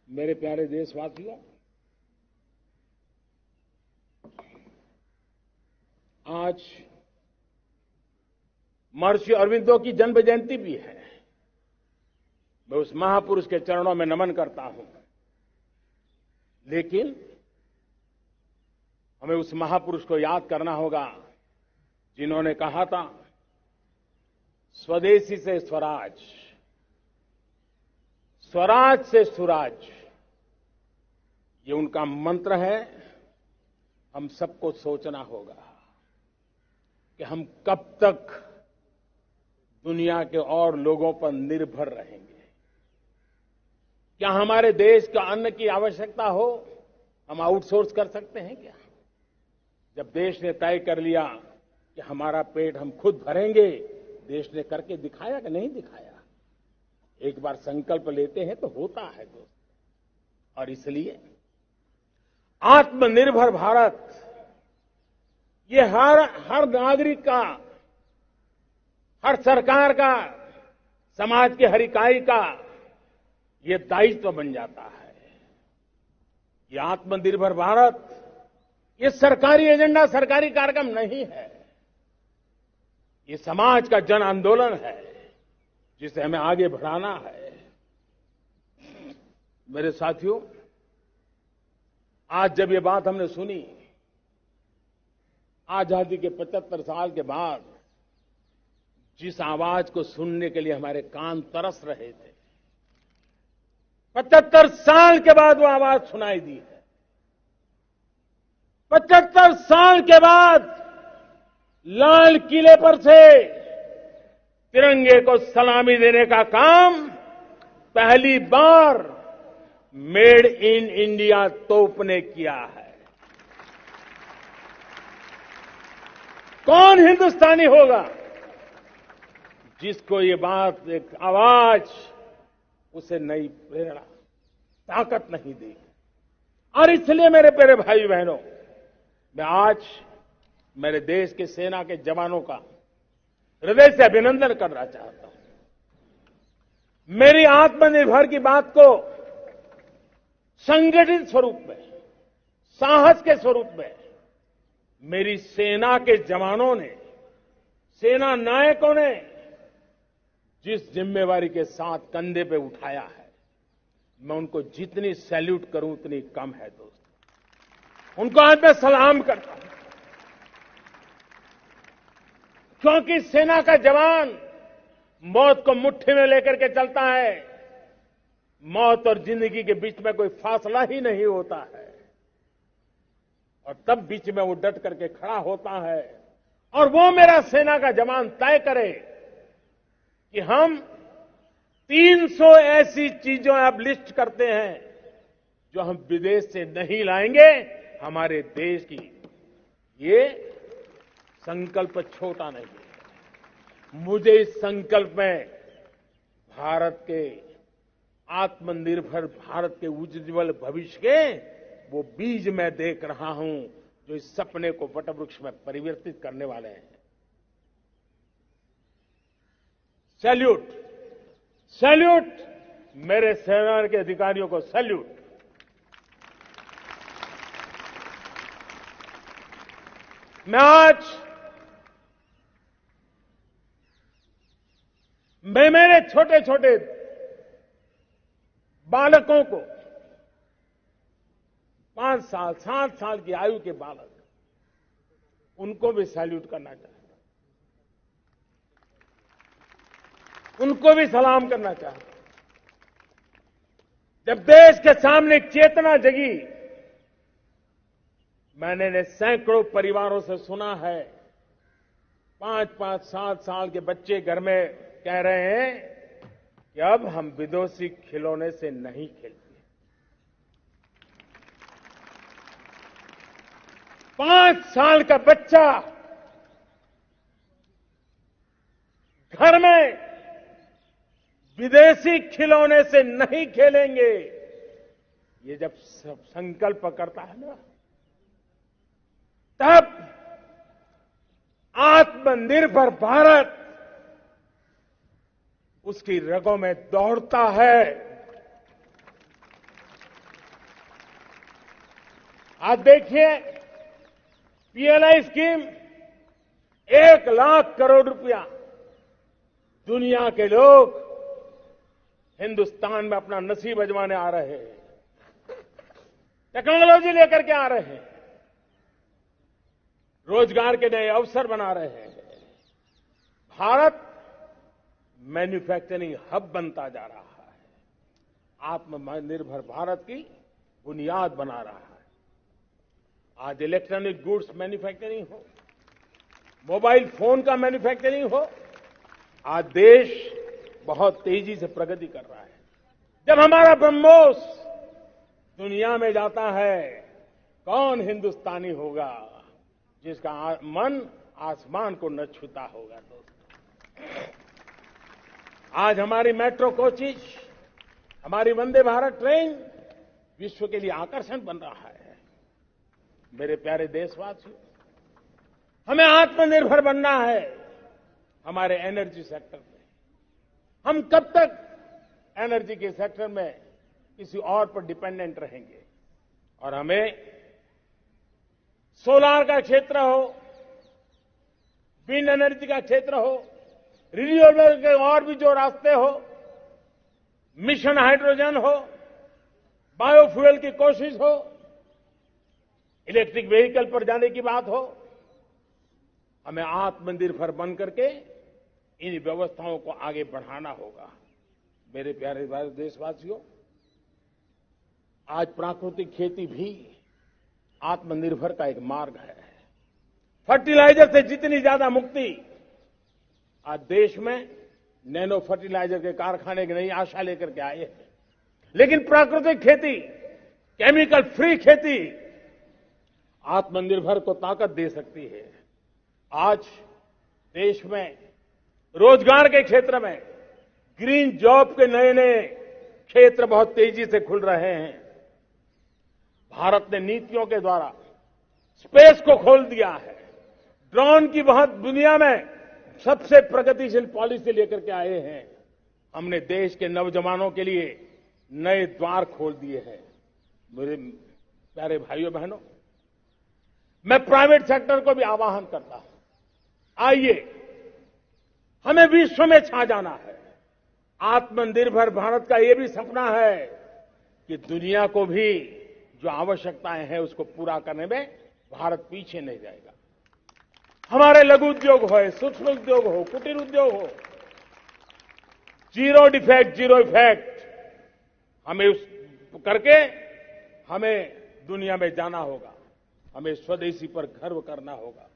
मेरे प्यारे देशवासियों, आज महर्षि अरविंदो की जन्म जयंती भी है। मैं उस महापुरुष के चरणों में नमन करता हूं, लेकिन हमें उस महापुरुष को याद करना होगा जिन्होंने कहा था, स्वदेशी से स्वराज, स्वराज से सुराज। ये उनका मंत्र है। हम सबको सोचना होगा कि हम कब तक दुनिया के और लोगों पर निर्भर रहेंगे। क्या हमारे देश का अन्न की आवश्यकता हो, हम आउटसोर्स कर सकते हैं क्या? जब देश ने तय कर लिया कि हमारा पेट हम खुद भरेंगे, देश ने करके दिखाया कि नहीं दिखाया? एक बार संकल्प लेते हैं तो होता है दोस्त। और इसलिए आत्मनिर्भर भारत ये हर नागरिक का, हर सरकार का, समाज के हर इकाई का ये दायित्व बन जाता है। ये आत्मनिर्भर भारत ये सरकारी एजेंडा, सरकारी कार्यक्रम नहीं है। ये समाज का जन आंदोलन है जिसे हमें आगे बढ़ाना है। मेरे साथियों, आज जब ये बात हमने सुनी, आजादी के 75 साल के बाद जिस आवाज को सुनने के लिए हमारे कान तरस रहे थे, 75 साल के बाद वो आवाज सुनाई दी है। 75 साल के बाद लाल किले पर से तिरंगे को सलामी देने का काम पहली बार मेड इन इंडिया तोप ने किया है। कौन हिंदुस्तानी होगा जिसको ये बात, एक आवाज उसे नई प्रेरणा, ताकत नहीं देगी? और इसलिए मेरे प्यारे भाई बहनों, मैं आज मेरे देश के सेना के जवानों का हृदय से अभिनंदन करना चाहता हूं। मेरी आत्मनिर्भर की बात को संगठित स्वरूप में, साहस के स्वरूप में मेरी सेना के जवानों ने, सेना नायकों ने जिस जिम्मेवारी के साथ कंधे पे उठाया है, मैं उनको जितनी सैल्यूट करूं उतनी कम है दोस्त। उनको आज मैं सलाम करता हूं, क्योंकि सेना का जवान मौत को मुट्ठी में लेकर के चलता है। मौत और जिंदगी के बीच में कोई फासला ही नहीं होता है, और तब बीच में वो डट करके खड़ा होता है। और वो मेरा सेना का जवान तय करे कि हम 300 ऐसी चीजों अब लिस्ट करते हैं जो हम विदेश से नहीं लाएंगे, हमारे देश की। ये संकल्प छोटा नहीं है। मुझे इस संकल्प में भारत के आत्मनिर्भर भारत के उज्जवल भविष्य के वो बीज मैं देख रहा हूं जो इस सपने को वटवृक्ष में परिवर्तित करने वाले हैं। सैल्यूट, सैल्यूट मेरे सेना के अधिकारियों को, सैल्यूट। मैं आज मेरे छोटे छोटे बालकों को, 5 साल 7 साल की आयु के बालक, उनको भी सैल्यूट करना चाहता हूं, उनको भी सलाम करना चाहता हूं। जब देश के सामने चेतना जगी, मैंने सैकड़ों परिवारों से सुना है, 5-5, 7 साल के बच्चे घर में कह रहे हैं कि अब हम विदेशी खिलौने से नहीं खेलते। 5 साल का बच्चा घर में विदेशी खिलौने से नहीं खेलेंगे, ये जब संकल्प करता है ना, तब आत्मनिर्भर भारत उसकी रगों में दौड़ता है। आज देखिए, पीएलआई स्कीम 1,00,000 करोड़ रुपया दुनिया के लोग हिंदुस्तान में अपना नसीब आजमाने आ रहे हैं, टेक्नोलॉजी लेकर के आ रहे हैं, रोजगार के नए अवसर बना रहे हैं। भारत मैन्युफैक्चरिंग हब बनता जा रहा है, आत्मनिर्भर भारत की बुनियाद बना रहा है। आज इलेक्ट्रॉनिक गुड्स मैन्युफैक्चरिंग हो, मोबाइल फोन का मैन्युफैक्चरिंग हो, आज देश बहुत तेजी से प्रगति कर रहा है। जब हमारा ब्रह्मोस दुनिया में जाता है, कौन हिंदुस्तानी होगा जिसका मन आसमान को न छूता होगा। दोस्तों, आज हमारी मेट्रो कोचेज, हमारी वंदे भारत ट्रेन विश्व के लिए आकर्षण बन रहा है। मेरे प्यारे देशवासियों, हमें आत्मनिर्भर बनना है हमारे एनर्जी सेक्टर में। हम कब तक एनर्जी के सेक्टर में किसी और पर डिपेंडेंट रहेंगे? और हमें सोलार का क्षेत्र हो, विंड एनर्जी का क्षेत्र हो, रिन्यूएबल के और भी जो रास्ते हो, मिशन हाइड्रोजन हो, बायोफ्यूल की कोशिश हो, इलेक्ट्रिक व्हीकल पर जाने की बात हो, हमें आत्मनिर्भर बन करके इन व्यवस्थाओं को आगे बढ़ाना होगा। मेरे प्यारे देशवासियों, आज प्राकृतिक खेती भी आत्मनिर्भर का एक मार्ग है। फर्टिलाइजर से जितनी ज्यादा मुक्ति, आज देश में नैनो फर्टिलाइजर के कारखाने की नई आशा लेकर के आए हैं। लेकिन प्राकृतिक खेती, केमिकल फ्री खेती आत्मनिर्भर को ताकत दे सकती है। आज देश में रोजगार के क्षेत्र में ग्रीन जॉब के नए नए क्षेत्र बहुत तेजी से खुल रहे हैं। भारत ने नीतियों के द्वारा स्पेस को खोल दिया है। ड्रोन की बहुत दुनिया में सबसे प्रगतिशील पॉलिसी लेकर के आए हैं। हमने देश के नौजवानों के लिए नए द्वार खोल दिए हैं। मेरे प्यारे भाइयों बहनों, मैं प्राइवेट सेक्टर को भी आह्वान करता हूं, आइए हमें विश्व में छा जाना है। आत्मनिर्भर भारत का यह भी सपना है कि दुनिया को भी जो आवश्यकताएं हैं उसको पूरा करने में भारत पीछे नहीं जाएगा। हमारे लघु उद्योग हो, सूक्ष्म उद्योग हो, कुटीर उद्योग हो, जीरो डिफेक्ट जीरो इफेक्ट हमें उस करके हमें दुनिया में जाना होगा। हमें स्वदेशी पर गर्व करना होगा।